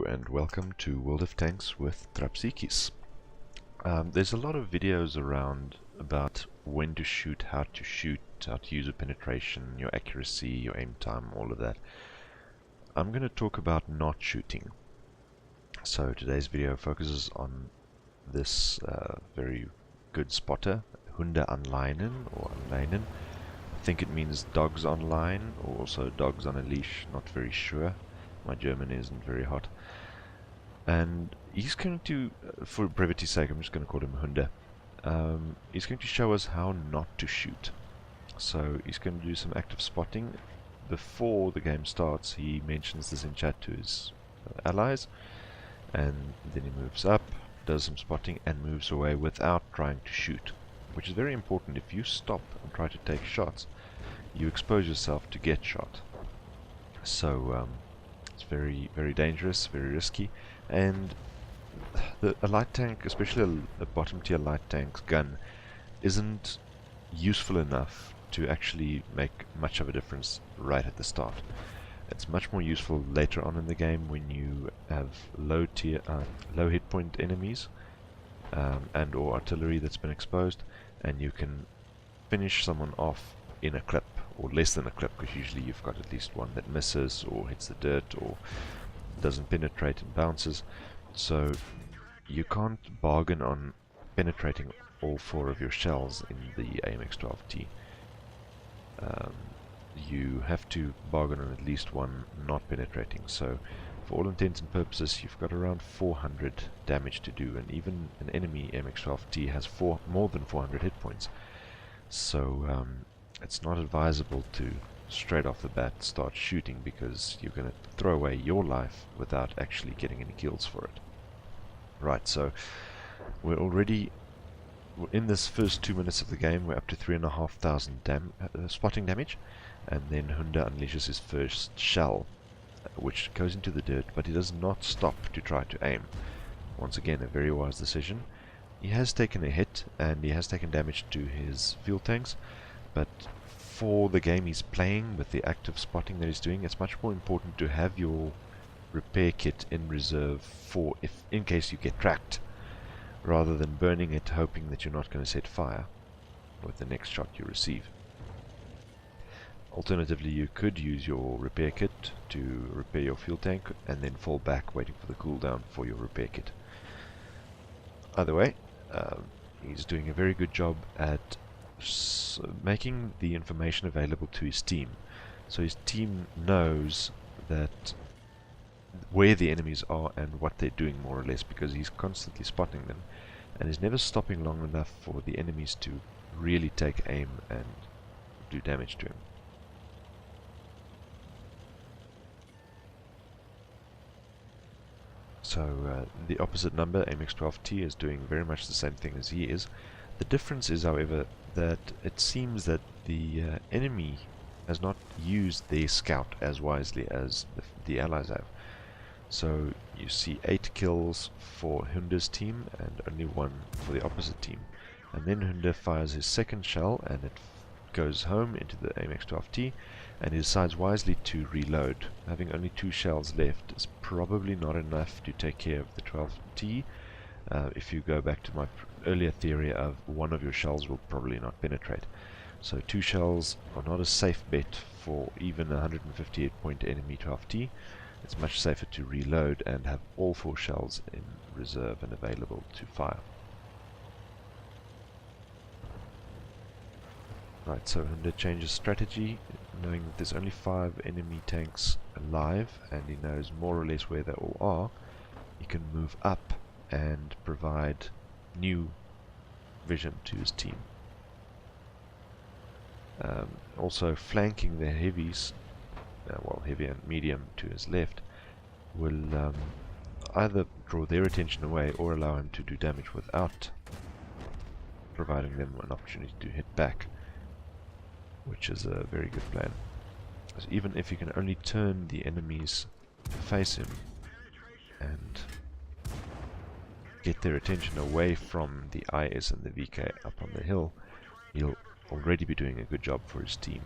and welcome to World of Tanks with Trapsikis. There's a lot of videos around about when to shoot, how to use a penetration, your accuracy, your aim time, all of that. I'm going to talk about not shooting. So today's video focuses on this very good spotter, HundeAnlainen or Anlainen. I think it means dogs online, or also dogs on a leash, not very sure. My German isn't very hot. And he's going to, for brevity's sake, I'm just going to call him Hunde. He's going to show us how not to shoot. So he's going to do some active spotting. Before the game starts, he mentions this in chat to his allies, and then he moves up, does some spotting, and moves away without trying to shoot, which is very important. If you stop and try to take shots, you expose yourself to get shot. So it's very, very dangerous, very risky, and a light tank, especially a bottom tier light tank's gun, isn't useful enough to actually make much of a difference right at the start. It's much more useful later on in the game when you have low hit point enemies and or artillery that's been exposed, and you can finish someone off in a clip, or less than a clip, because usually you've got at least one that misses or hits the dirt or doesn't penetrate and bounces. So you can't bargain on penetrating all 4 of your shells in the AMX-12T. You have to bargain on at least one not penetrating. So for all intents and purposes, you've got around 400 damage to do, and even an enemy AMX-12T has more than 400 hit points. So it's not advisable to straight off the bat start shooting, because you're going to throw away your life without actually getting any kills for it. Right, so we're already in this first 2 minutes of the game. We're up to 3,500 spotting damage, and then Hunde unleashes his first shell, which goes into the dirt, but he does not stop to try to aim. Once again, a very wise decision. He has taken a hit and he has taken damage to his fuel tanks, but for the game he's playing, with the active spotting that he's doing, it's much more important to have your repair kit in reserve for in case you get tracked, rather than burning it hoping that you're not going to set fire with the next shot you receive. Alternatively, you could use your repair kit to repair your fuel tank and then fall back waiting for the cooldown for your repair kit. Either way, he's doing a very good job at making the information available to his team. So his team knows that where the enemies are and what they're doing, more or less, because he's constantly spotting them, and he's never stopping long enough for the enemies to really take aim and do damage to him. So the opposite number, AMX-12T, is doing very much the same thing as he is. The difference is, however, that it seems that the enemy has not used their scout as wisely as the allies have. So you see 8 kills for Hunde's team and only 1 for the opposite team. And then Hunde fires his second shell, and it goes home into the AMX-12T, and he decides wisely to reload. Having only 2 shells left is probably not enough to take care of the 12T. If you go back to my earlier theory of one of your shells will probably not penetrate. So 2 shells are not a safe bet for even a 158 point enemy 12T. It's much safer to reload and have all 4 shells in reserve and available to fire. Right, so Hunde changes strategy, knowing that there's only 5 enemy tanks alive, and he knows more or less where they all are. He can move up and provide new vision to his team. Also flanking the heavies, well, heavy and medium to his left, will either draw their attention away or allow him to do damage without providing them an opportunity to hit back, which is a very good plan. So even if you can only turn the enemies to face him and get their attention away from the IS and the VK up on the hill, he'll already be doing a good job for his team.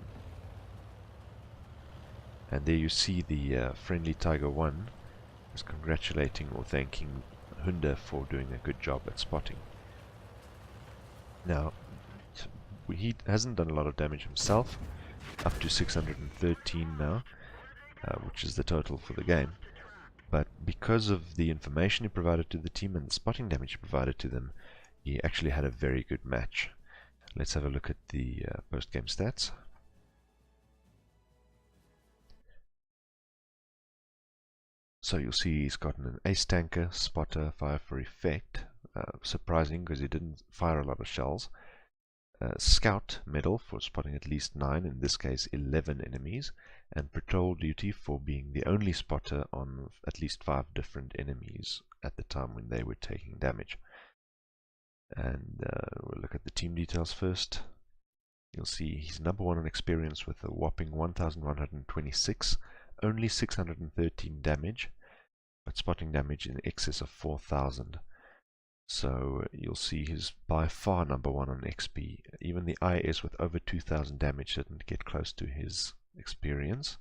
And there you see the friendly Tiger 1 He's congratulating or thanking Hunde for doing a good job at spotting. Now, he hasn't done a lot of damage himself, up to 613 now, which is the total for the game. But because of the information he provided to the team and the spotting damage he provided to them, he actually had a very good match. Let's have a look at the post-game stats. So you'll see he's gotten an ace tanker, spotter, fire for effect. Surprising because he didn't fire a lot of shells. Scout medal for spotting at least 9, in this case 11 enemies. And patrol duty for being the only spotter on at least 5 different enemies at the time when they were taking damage. And we'll look at the team details first. You'll see he's number 1 on experience with a whopping 1,126, only 613 damage, but spotting damage in excess of 4,000. So you'll see he's by far number 1 on XP. Even the IS with over 2,000 damage didn't get close to his experience.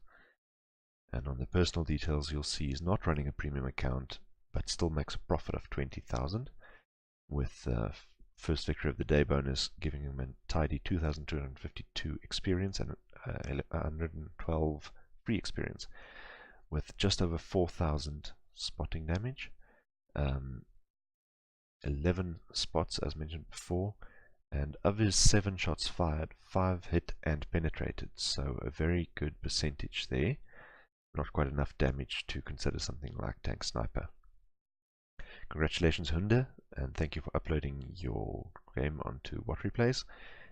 And on the personal details, you'll see he's not running a premium account, but still makes a profit of 20,000, with first victory of the day bonus giving him a tidy 2,252 experience and 112 free experience, with just over 4,000 spotting damage, 11 spots as mentioned before, and of his 7 shots fired, 5 hit and penetrated, so a very good percentage there. Not quite enough damage to consider something like Tank Sniper. Congratulations Hunde, and thank you for uploading your game onto What Replays,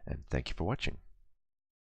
and thank you for watching.